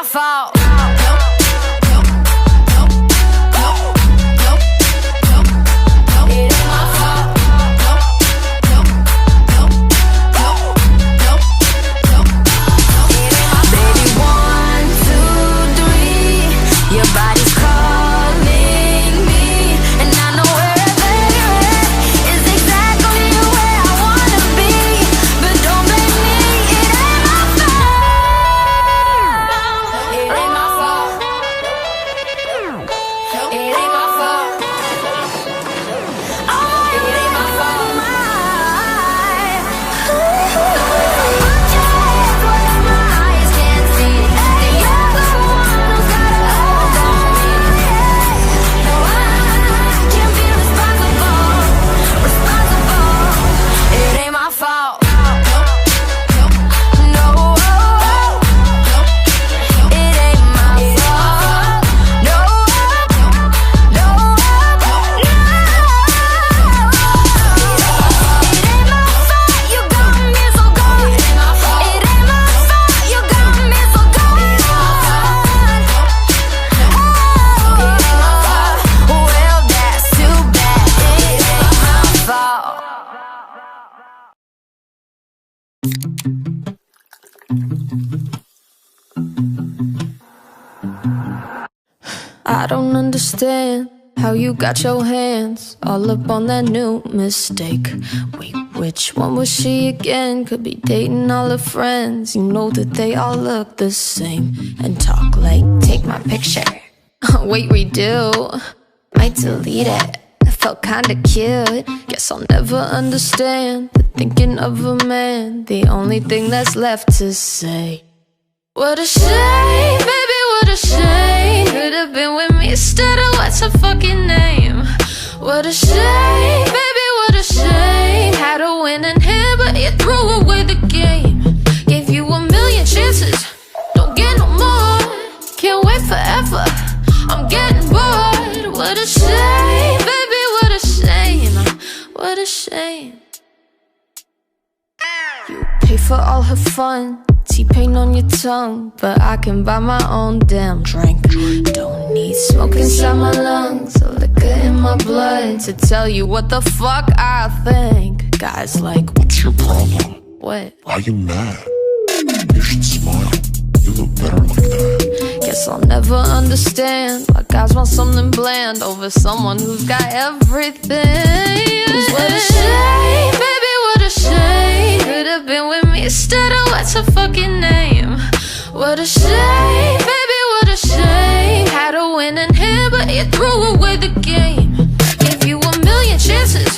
fault. I don't understand how you got your hands all up on that new mistake. Wait, which one was she again? Could be dating all her friends. You know that they all look the same and talk like, take my picture. Wait, we do. Might delete it. It felt kinda cute. Guess I'll never understand the thinking of a man. The only thing that's left to say. What a shame, baby, what a shame. Could have been with me instead of what's her fucking name. What a shame, baby, what a shame. Had a winning hand, but you threw away the game. Gave you a million chances, don't get no more. Can't wait forever, I'm getting bored. What a shame, baby, what a shame. What a shame. You pay for all her fun, T-pain on your tongue, but I can buy my own damn drink. Don't need smoke inside my lungs or liquor in my blood to tell you what the fuck I think. Guys like, what's your problem? What? Why are you mad? You should smile, you look better like that. Guess I'll never understand why guys want something bland over someone who's got everything. 'Cause what a shame, baby, what a shame. Could have been with me instead of what's her fucking name. What a shame, baby, what a shame. Had a winning hand, but you threw away the game. Gave you a million chances,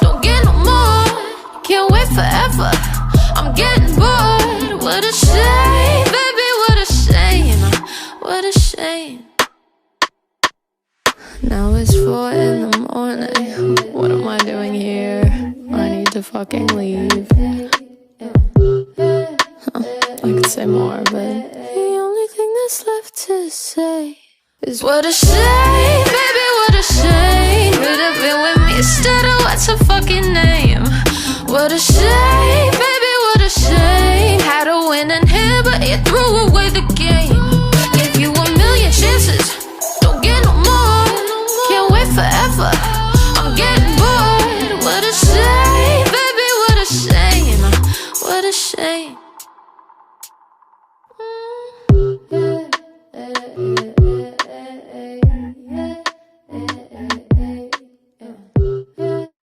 don't get no more. Can't wait forever, I'm getting bored. What a shame, baby, what a shame. What a shame. Now it's 4 in the morning. What am I doing here? I need to fucking leave. I could say more, but the only thing that's left to say is what a shame, baby, what a shame. Could have been with me instead of what's her fucking name. What a shame,